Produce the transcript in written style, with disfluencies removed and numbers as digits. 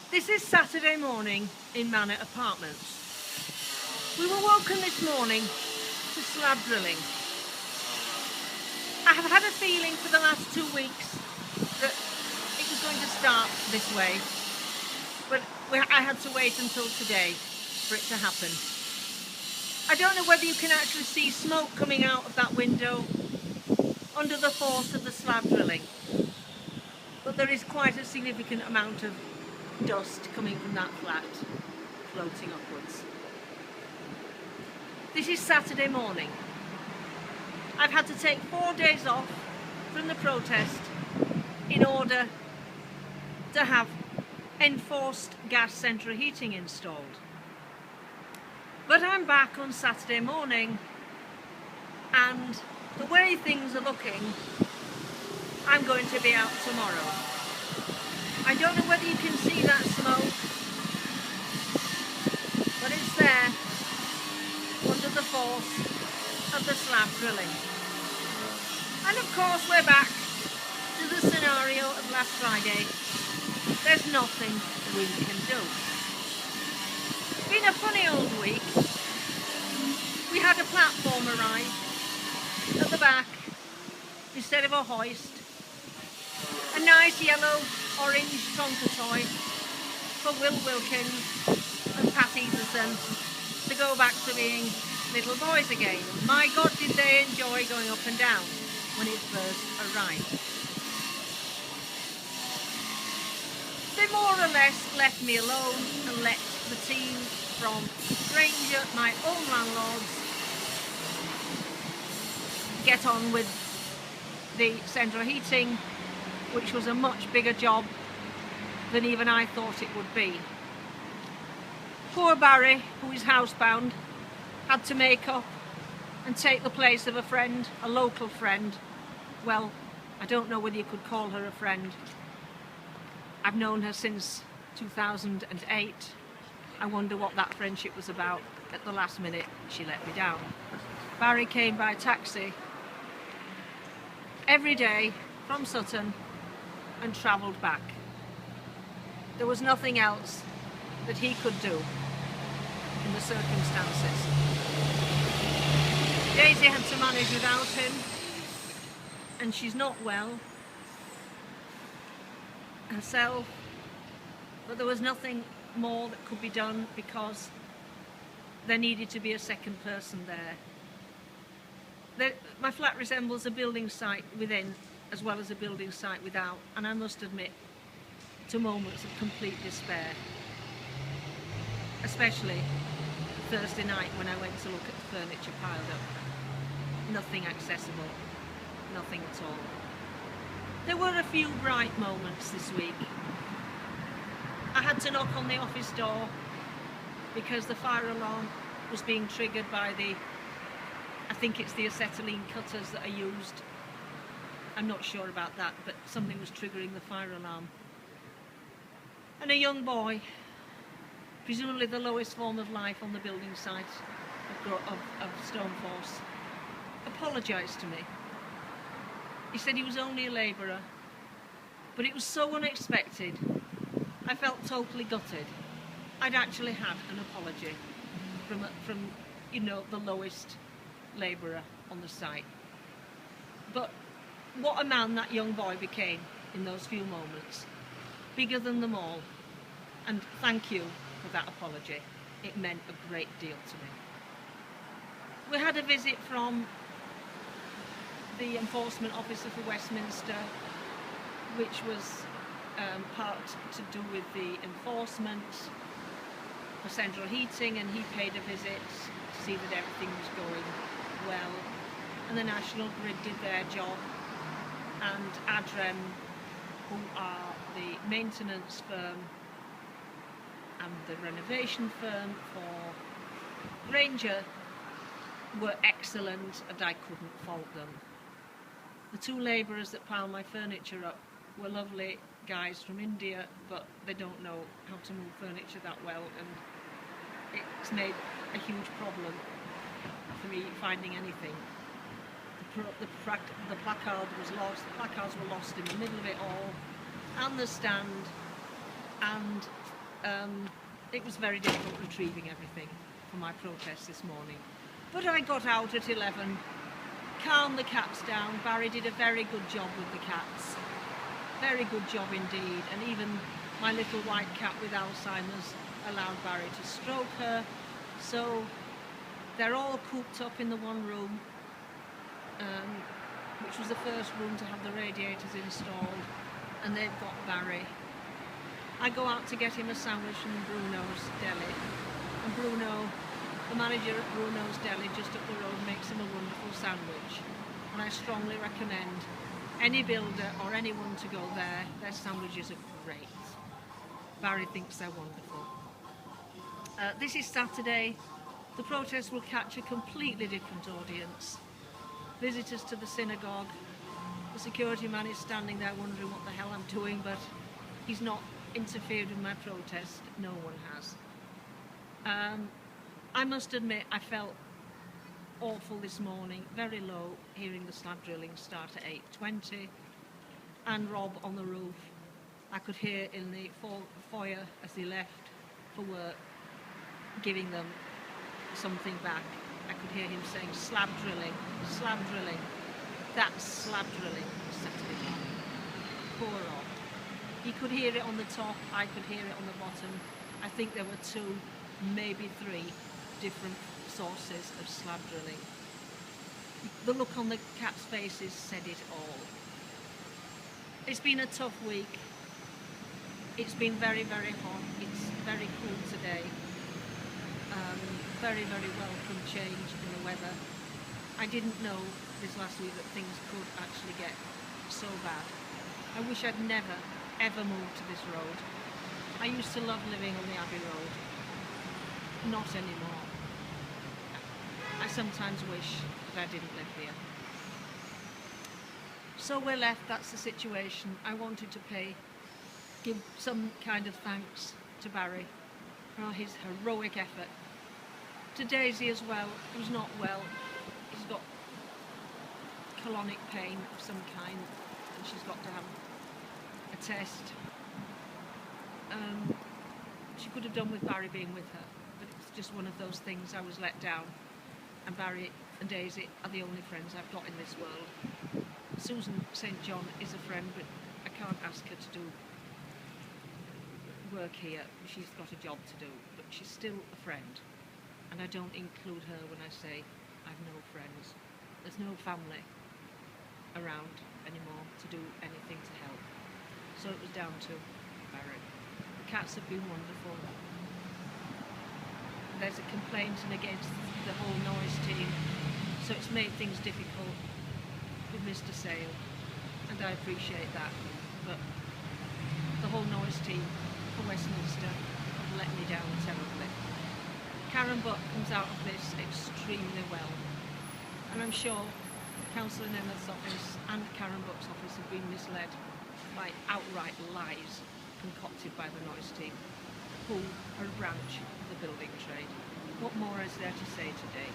This is Saturday morning in Manor Apartments. We were woken this morning to slab drilling. I have had a feeling for the last 2 weeks that it was going to start this way, but I had to wait until today for it to happen. I don't know whether you can actually see smoke coming out of that window under the force of the slab drilling, but there is quite a significant amount of dust coming from that flat, floating upwards. This is Saturday morning. I've had to take 4 days off from the protest in order to have enforced gas central heating installed. But I'm back on Saturday morning, and the way things are looking, I'm going to be out tomorrow. I don't know whether you can see that smoke, but it's there under the force of the slab drilling. And of course we're back to the scenario of last Friday. There's nothing we can do. It's been a funny old week. We had a platform arrive at the back instead of a hoist. A nice yellow orange Tonka toy for Will Wilkins and Pat Etherson to go back to being little boys again. My God, did they enjoy going up and down when it first arrived. They more or less left me alone and let the team from Granger, my own landlords, get on with the central heating, which was a much bigger job than even I thought it would be. Poor Barry, who is housebound, had to make up and take the place of a friend, a local friend. Well, I don't know whether you could call her a friend. I've known her since 2008. I wonder what that friendship was about. At the last minute, she let me down. Barry came by taxi every day from Sutton and travelled back. There was nothing else that he could do in the circumstances. Daisy had to manage without him, and she's not well herself, but there was nothing more that could be done because there needed to be a second person there. My flat resembles a building site within as well as a building site without, and I must admit to moments of complete despair, especially Thursday night when I went to look at the furniture piled up. Nothing accessible, nothing at all. There were a few bright moments this week. I had to knock on the office door because the fire alarm was being triggered by I think it's the acetylene cutters that are used. I'm not sure about that, but something was triggering the fire alarm. And a young presumably the lowest form of life on the building site of Stoneforce, apologised to me. He said he was only a labourer, but it was so unexpected. I felt totally gutted. I'd actually had an apology from the lowest labourer on the site. But what a man that young boy became in those few moments. Bigger than them all. And thank you for that apology. It meant a great deal to me. We had a visit from the enforcement officer for Westminster, which was part to do with the enforcement for central heating, and he paid a visit to see that everything was going well. And the National Grid did their job, and Adrem, who are the maintenance firm and the renovation firm for Granger, were excellent, and I couldn't fault them. The two labourers that piled my furniture up were lovely guys from India, but they don't know how to move furniture that well, and it's made a huge problem for me finding anything. The placard was lost. The placards were lost in the middle of it all, and the stand, and It was very difficult retrieving everything for my protest this morning. But I got out at 11, calmed the cats down. Barry did a very good job with the cats. Very good job indeed. And even my little white cat with Alzheimer's allowed Barry to stroke her. So they're all cooped up in the one room, which was the first room to have the radiators installed. And they've got Barry. I go out to get him a sandwich from Bruno's Deli. And Bruno, the manager at Bruno's Deli just up the road, makes him a wonderful sandwich. And I strongly recommend any builder or anyone to go there. Their sandwiches are great. Barry thinks they're wonderful. This is Saturday. The protest will catch a completely different audience. Visitors to the synagogue. The security man is standing there wondering what the hell I'm doing, but he's not interfered with my protest. No one has. I must admit I felt awful this morning, very low, hearing the slab drilling start at 8:20 and Rob on the roof. I could hear in the foyer as he left for work, giving them something back. I could hear him saying slab drilling, that's slab drilling Saturday morning. Poor Rob. He could hear it on the top, I could hear it on the bottom. I think there were 2, maybe 3 different sources of slab drilling. The look on the cats' faces said it all. It's been a tough week. It's been very, very hot. It's very cool today. Very, very welcome change in the weather. I didn't know this last week that things could actually get so bad. I wish I'd never, ever moved to this road. I used to love living on the Abbey Road. Not anymore. I sometimes wish that I didn't live here. So we're left, that's the situation. I wanted to give some kind of thanks to Barry for his heroic effort. To Daisy as well, who's not well. He's got colonic pain of some kind and she's got to have a test. She could have done with Barry being with her, but it's just one of those things. I was let down, and Barry and Daisy are the only friends I've got in this world. Susan St. John is a friend, but I can't ask her to do work here. She's got a job to do, but she's still a friend. And I don't include her when I say I've no friends. There's no family around anymore to do anything to help. So it was down to Barry. The cats have been wonderful. There's a complaint against the whole noise team, so it's made things difficult with Mr. Sale, and I appreciate that. But the whole noise team for Westminster have let me down terribly. Karen Buck comes out of this extremely well, and I'm sure Councillor Nemeth's office and Karen Buck's office have been misled by outright lies concocted by the noise team, who are a branch of the building trade. What more is there to say today?